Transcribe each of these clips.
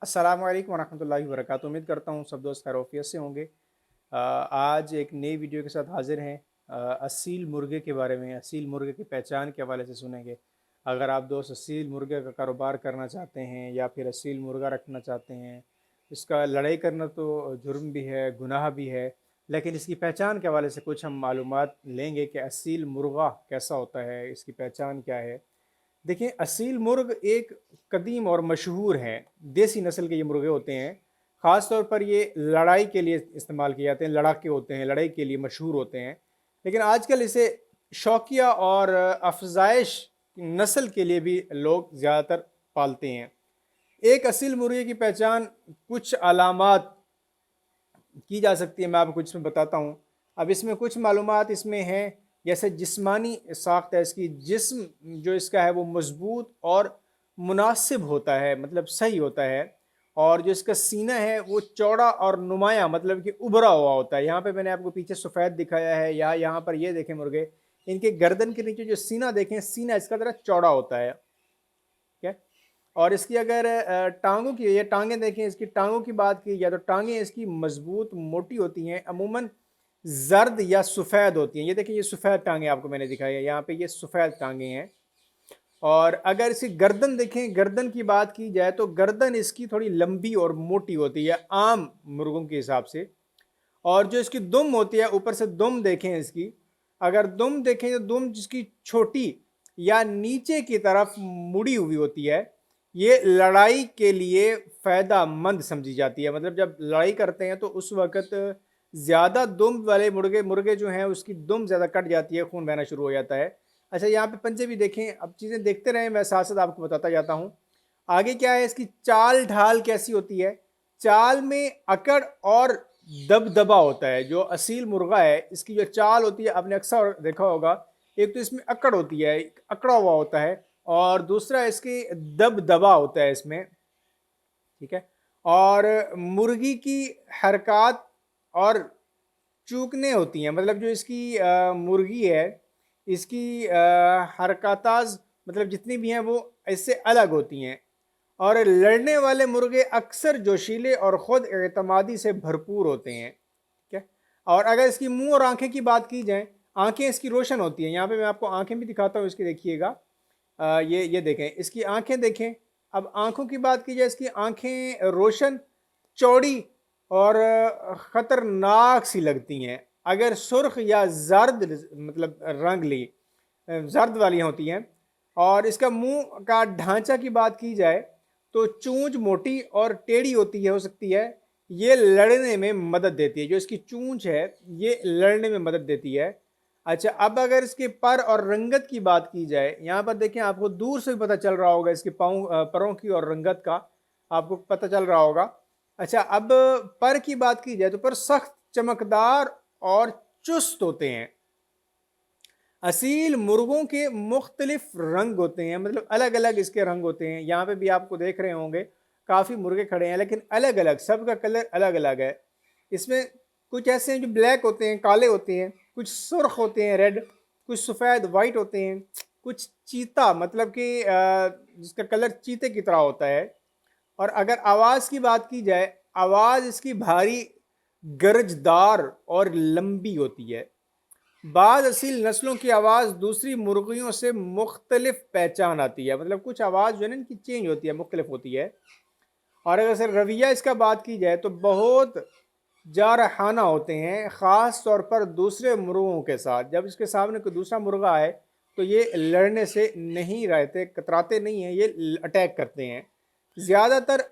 अस्सलाम वालेकुम वरहमतुल्लाहि वबरकातुहू। उम्मीद करता हूँ सब दोस्त खैरियत से होंगे। आज एक नई वीडियो के साथ हाजिर हैं। असील मुर्गे के बारे में, असील मुर्गे की पहचान के हवाले से सुनेंगे। अगर आप दोस्त असील मुर्गे का कारोबार करना चाहते हैं या फिर असील मुर्गा रखना चाहते हैं, इसका लड़ाई करना तो जुर्म भी है, गुनाह भी है, लेकिन इसकी पहचान के हवाले से कुछ हम मालूमात लेंगे कि असील मुर्गा कैसा होता है, इसकी पहचान क्या है। देखिए, असील मुर्ग एक कदीम और मशहूर हैं, देसी नस्ल के ये मुर्गे होते हैं। ख़ास तौर पर ये लड़ाई के लिए इस्तेमाल किए जाते हैं, लड़ाके होते हैं, लड़ाई के लिए मशहूर होते हैं। लेकिन आजकल इसे शौकिया और अफजाइश नस्ल के लिए भी लोग ज़्यादातर पालते हैं। एक असील मुर्गे की पहचान कुछ अलामात की जा सकती है, मैं आपको कुछ इसमें बताता हूँ। अब इसमें कुछ मालूमात इसमें हैं, जैसे जिस्मानी साख्त है इसकी, जिस्म जो इसका है वो मजबूत और मुनासिब होता है, मतलब सही होता है। और जो इसका सीना है वो चौड़ा और नुमाया, मतलब कि उभरा हुआ होता है। यहाँ पे मैंने आपको पीछे सफ़ेद दिखाया है, या यहाँ पर ये देखें मुर्गे, इनके गर्दन के नीचे जो सीना देखें, सीना इसका ज़रा चौड़ा होता है। ठीक है। और इसकी अगर टांगों की, ये टांगें देखें, इसकी टांगों की बात की जाए तो टांगें इसकी मजबूत मोटी होती हैं, अमूमन जर्द या सफ़ेद होती हैं। ये देखिए, ये सफ़ेद टांगें आपको मैंने दिखाई है, यहाँ पे ये सफ़ेद टांगें हैं। और अगर इसकी गर्दन देखें, गर्दन की बात की जाए तो गर्दन इसकी थोड़ी लंबी और मोटी होती है आम मुर्गों के हिसाब से। और जो इसकी दुम होती है, ऊपर से दुम देखें इसकी, अगर दुम देखें तो दुम जिसकी छोटी या नीचे की तरफ मुड़ी हुई होती है, ये लड़ाई के लिए फ़ायदा मंद समझी जाती है। मतलब जब लड़ाई करते हैं तो उस वक़्त ज़्यादा दुम वाले मुर्गे मुर्गे जो हैं उसकी दुम ज़्यादा कट जाती है, खून बहना शुरू हो जाता है। अच्छा, यहाँ पे पंजे भी देखें। अब चीज़ें देखते रहें, मैं साथ साथ आपको बताता जाता हूँ। आगे क्या है, इसकी चाल ढाल कैसी होती है। चाल में अकड़ और दबदबा होता है। जो असील मुर्गा है, इसकी जो चाल होती है, आपने अक्सर देखा होगा, एक तो इसमें अकड़ होती है, एक अकड़ा हुआ होता है, और दूसरा इसकी दबदबा होता है इसमें। ठीक है। और मुर्गी की हरकत और चूकने होती हैं, मतलब जो इसकी मुर्गी है, इसकी हरकताज मतलब जितनी भी हैं वो इससे अलग होती हैं। और लड़ने वाले मुर्गे अक्सर जोशीले और ख़ुद एतमादी से भरपूर होते हैं। ठीक है। और अगर इसकी मुंह और आंखें की बात की जाए, आंखें इसकी रोशन होती हैं। यहाँ पे मैं आपको आंखें भी दिखाता हूँ इसकी, देखिएगा। ये देखें, इसकी आंखें देखें। अब आंखों की बात की जाए, इसकी आंखें रोशन, चौड़ी और ख़तरनाक सी लगती हैं। अगर सुर्ख या जर्द मतलब रंग ली, जर्द वाली होती हैं। और इसका मुंह का ढांचा की बात की जाए तो चूंच मोटी और टेढ़ी होती है, हो सकती है। ये लड़ने में मदद देती है, जो इसकी चूंच है ये लड़ने में मदद देती है। अच्छा, अब अगर इसके पर और रंगत की बात की जाए, यहाँ पर देखें, आपको दूर से भी पता चल रहा होगा इसके पाँव परों की और रंगत का आपको पता चल रहा होगा। अच्छा, अब पर की बात की जाए तो पर सख्त, चमकदार और चुस्त होते हैं। असील मुर्गों के मुख्तलिफ रंग होते हैं, मतलब अलग अलग इसके रंग होते हैं। यहाँ पे भी आपको देख रहे होंगे काफ़ी मुर्गे खड़े हैं, लेकिन अलग अलग, सबका कलर अलग अलग है। इसमें कुछ ऐसे हैं जो ब्लैक होते हैं, काले होते हैं, कुछ सुर्ख होते हैं, रेड, कुछ सफ़ेद वाइट होते हैं, कुछ चीता, मतलब कि जिसका कलर चीते की तरह होता है। और अगर आवाज़ की बात की जाए, आवाज़ इसकी भारी, गरजदार और लंबी होती है। बाज़ असील नस्लों की आवाज़ दूसरी मुर्गियों से मुख्तलिफ पहचान आती है, मतलब कुछ आवाज़ जो है ना इनकी चेंज होती है, मुख्तलिफ होती है। और अगर सर रवैया इसका बात की जाए तो बहुत जारहाना होते हैं, ख़ास तौर पर दूसरे मुर्गों के साथ। जब इसके सामने कोई दूसरा मुर्गा आए तो ये लड़ने से नहीं रहते, कतराते नहीं हैं, ये अटैक करते हैं। ज़्यादातर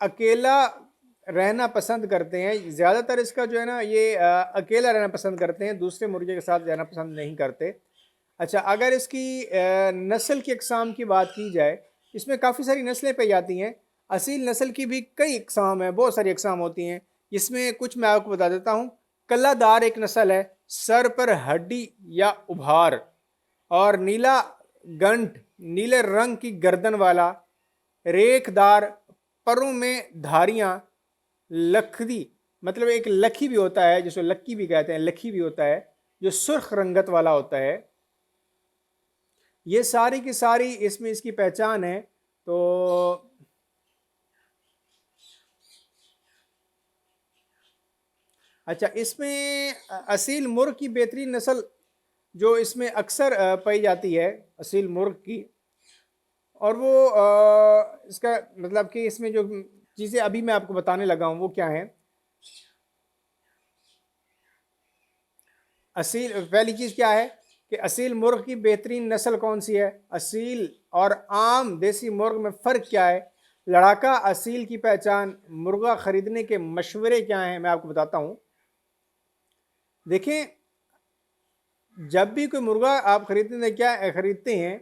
अकेला रहना पसंद करते हैं। ज़्यादातर इसका जो है ना, ये अकेला रहना पसंद करते हैं, दूसरे मुर्गे के साथ रहना पसंद नहीं करते। अच्छा, अगर इसकी नस्ल की अक़साम की बात की जाए, इसमें काफ़ी सारी नस्लें पाई जाती हैं। असील नस्ल की भी कई अक़साम हैं, बहुत सारी अक़साम होती हैं। इसमें कुछ मैं आपको बता देता हूँ। कल्लादार एक नस्ल है, सर पर हड्डी या उभार और नीला गंठ, नीले रंग की गर्दन वाला, रेखदार, परों में धारियाँ, लखदी, मतलब एक लखी भी होता है जिसको लक्की भी कहते हैं, लखी भी होता है, जो सुर्ख रंगत वाला होता है। ये सारी की सारी इसमें इसकी पहचान है। तो اچھا، اس میں اصیل مرغ کی بہترین نسل جو اس میں اکثر پائی جاتی ہے اصیل مرغ کی، اور وہ اس کا مطلب کہ اس میں جو چیزیں ابھی میں آپ کو بتانے لگا ہوں وہ کیا ہیں؟ اصیل پہلی چیز کیا ہے کہ اصیل مرغ کی بہترین نسل کون سی ہے؟ اصیل اور عام دیسی مرغ میں فرق کیا ہے؟ لڑاکا اصیل کی پہچان، مرغہ خریدنے کے مشورے کیا ہیں، میں آپ کو بتاتا ہوں۔ دیکھیں، جب بھی کوئی مرغہ آپ خریدتے ہیں